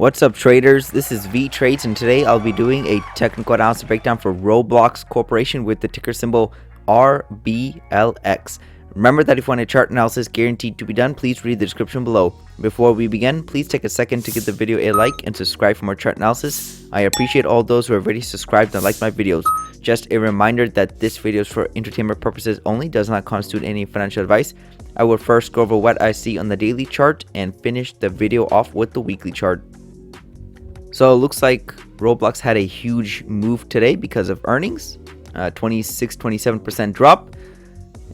What's up, traders? This is Vee Trades, and today I'll be doing a technical analysis breakdown for ROBLOX Corporation with the ticker symbol RBLX. Remember that if you want a chart analysis guaranteed to be done, please read the description below. Before we begin, please take a second to give the video a like and subscribe for more chart analysis. I appreciate all those who have already subscribed and liked my videos. Just a reminder that this video is for entertainment purposes only, does not constitute any financial advice. I will first go over what I see on the daily chart and finish the video off with the weekly chart. So it looks like ROBLOX had a huge move today because of earnings, 26-27% drop.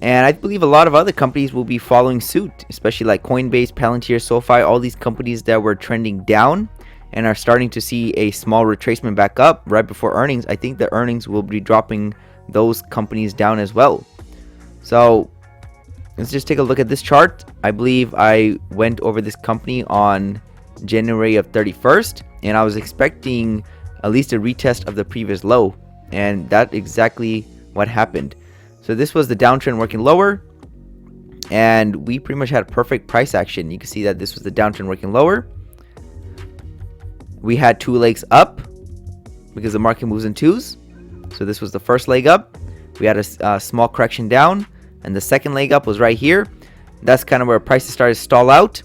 And I believe a lot of other companies will be following suit, especially like Coinbase, Palantir, SoFi, all these companies that were trending down and are starting to see a small retracement back up right before earnings. I think the earnings will be dropping those companies down as well. So let's just take a look at this chart. I believe I went over this company on January of 31st, and I was expecting at least a retest of the previous low, and that's exactly what happened. So this was the downtrend working lower, and we pretty much had perfect price action. You can see that this was the downtrend working lower. We had two legs up because the market moves in twos. So this was the first leg up. We had a small correction down, and the second leg up was right here. That's kind of where prices started to stall out.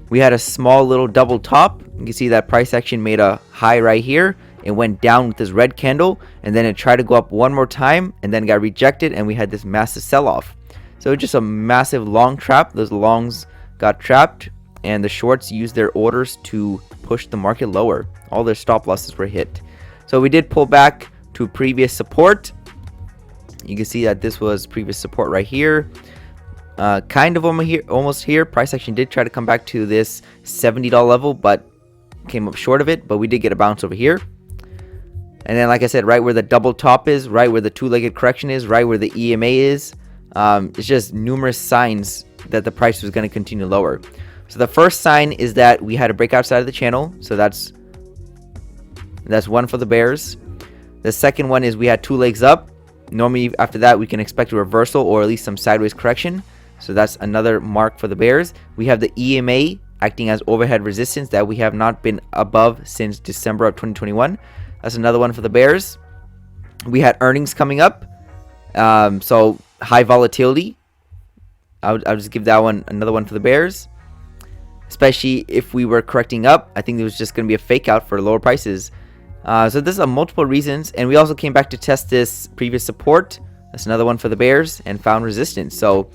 We had a small little double top. You can see that price action made a high right here. It went down with this red candle, and then it tried to go up one more time and then got rejected, and we had this massive sell-off. So just a massive long trap. Those longs got trapped, and the shorts used their orders to push the market lower. All their stop losses were hit. So we did pull back to previous support. You can see that this was previous support right here. Kind of almost here. Price action did try to come back to this $70 level, but came up short of it. But we did get a bounce over here. And then, like I said, right where the double top is, right where the two-legged correction is, right where the EMA is, it's just numerous signs that the price was going to continue lower. So the first sign is that we had a break outside of the channel. So that's one for the bears. The second one is we had two legs up. Normally, after that, we can expect a reversal or at least some sideways correction. So that's another mark for the bears. We have the EMA acting as overhead resistance that we have not been above since December of 2021. That's another one for the bears. We had earnings coming up. So high volatility. I'll just give that one another one for the bears. Especially if we were correcting up. I think there was just going to be a fake out for lower prices. So this is multiple reasons. And we also came back to test this previous support. That's another one for the bears, and found resistance. So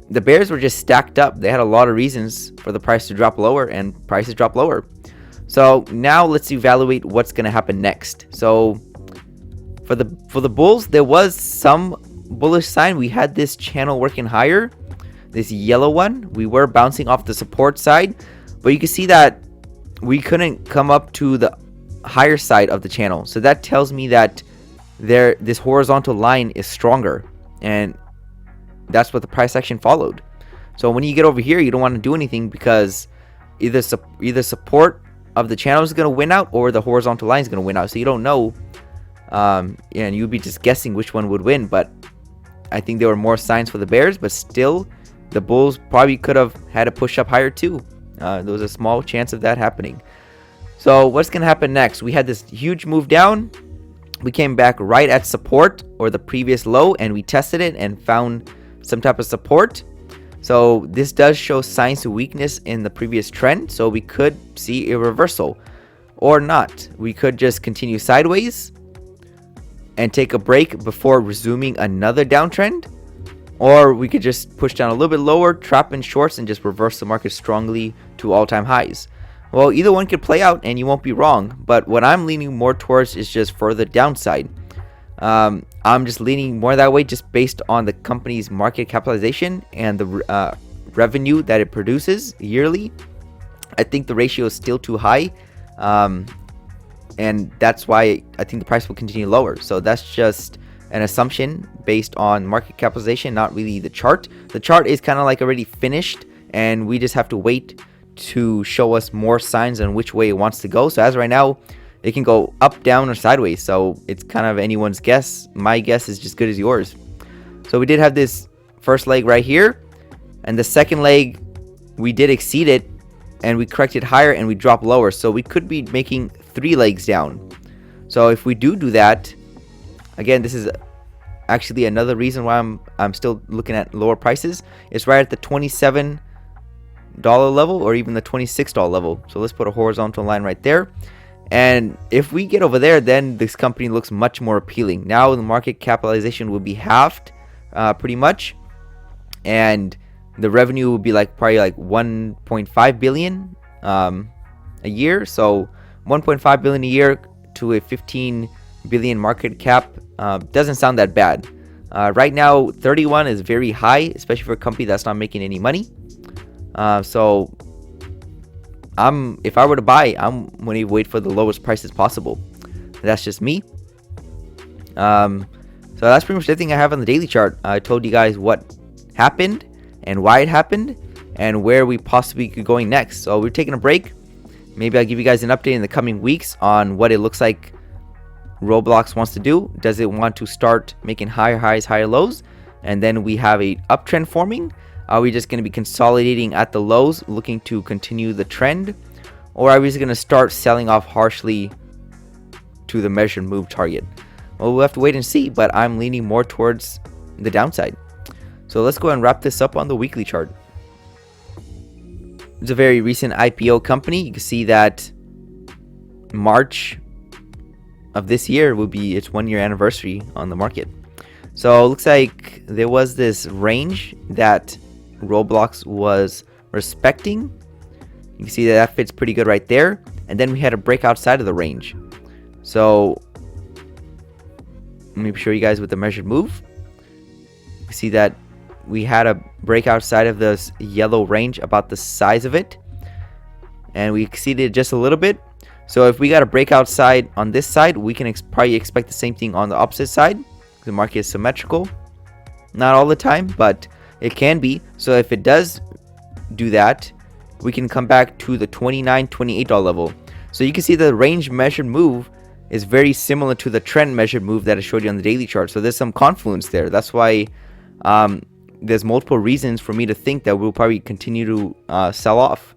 the bears were just stacked up. They had a lot of reasons for the price to drop lower, and prices dropped lower. So now let's evaluate what's going to happen next. So for the bulls, there was some bullish sign. We had this channel working higher, this yellow one. We were bouncing off the support side, but you can see that we couldn't come up to the higher side of the channel. So that tells me that this horizontal line is stronger, and that's what the price action followed. So when you get over here, you don't want to do anything because either support of the channel is going to win out, or the horizontal line is going to win out. So you don't know, and you'd be just guessing which one would win. But I think there were more signs for the bears, but still the bulls probably could have had a push up higher too. There was a small chance of that happening. So what's going to happen next? We had this huge move down. We came back right at support or the previous low, and we tested it and found some type of support. So this does show signs of weakness in the previous trend. So we could see a reversal or not. We could just continue sideways and take a break before resuming another downtrend. Or we could just push down a little bit lower, trap in shorts, and just reverse the market strongly to all-time highs. Well, either one could play out and you won't be wrong. But what I'm leaning more towards is just further downside. I'm just leaning more that way just based on the company's market capitalization and the revenue that it produces yearly. I think the ratio is still too high, and that's why I think the price will continue lower. So that's just an assumption based on market capitalization, not really the chart. The chart is kind of like already finished, and we just have to wait to show us more signs on which way it wants to go. So as right now, it can go up, down, or sideways. So it's kind of anyone's guess. My guess is just good as yours. So we did have this first leg right here, and the second leg we did exceed it and we corrected higher and we drop lower, so we could be making 3 legs down. So if we do that, again, this is actually another reason why I'm still looking at lower prices. It's right at the $27 level or even the $26 level. So let's put a horizontal line right there, and if we get over there, then this company looks much more appealing. Now the market capitalization will be halved pretty much, and the revenue will be probably like 1.5 billion a year. So 1.5 billion a year to a 15 billion market cap doesn't sound that bad. Right now 31 is very high, especially for a company that's not making any money. So if I were to buy, I'm going to wait for the lowest prices possible. That's just me. So that's pretty much everything I have on the daily chart. I told you guys what happened and why it happened and where we possibly could going next. So we're taking a break. Maybe I'll give you guys an update in the coming weeks on what it looks like ROBLOX wants to do. Does it want to start making higher highs, higher lows, and then we have a uptrend forming? Are we just going to be consolidating at the lows, looking to continue the trend, or are we just going to start selling off harshly to the measured move target? Well, we'll have to wait and see, but I'm leaning more towards the downside. So let's go and wrap this up on the weekly chart. It's a very recent IPO company. You can see that March of this year will be its 1-year anniversary on the market. So it looks like there was this range that ROBLOX was respecting. You can see that fits pretty good right there. And then we had a break outside of the range. So let me show you guys with the measured move. You see that we had a break outside of this yellow range about the size of it, and we exceeded just a little bit. So if we got a break outside on this side, we can probably expect the same thing on the opposite side. The market is symmetrical, not all the time, but it can be. So if it does do that, we can come back to the $29, $28 level. So you can see the range measured move is very similar to the trend measured move that I showed you on the daily chart. So there's some confluence there. That's why there's multiple reasons for me to think that we'll probably continue to sell off.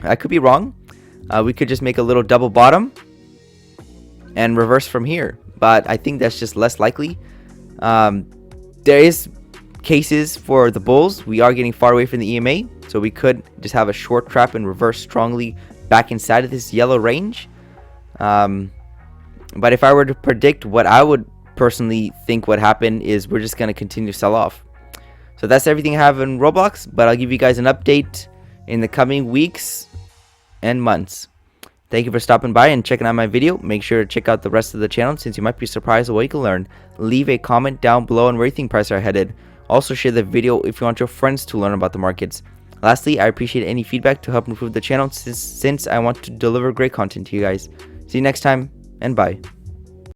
I could be wrong. We could just make a little double bottom and reverse from here, but I think that's just less likely. There is cases for the bulls. We are getting far away from the EMA, so we could just have a short trap and reverse strongly back inside of this yellow range. But if I were to predict what I would personally think would happen, is we're just going to continue to sell off. So that's everything I have in ROBLOX, but I'll give you guys an update in the coming weeks and months. Thank you for stopping by and checking out my video. Make sure to check out the rest of the channel, since you might be surprised at what you can learn. Leave a comment down below on where you think prices are headed. Also share the video if you want your friends to learn about the markets. Lastly, I appreciate any feedback to help improve the channel, since I want to deliver great content to you guys. See you next time, and bye.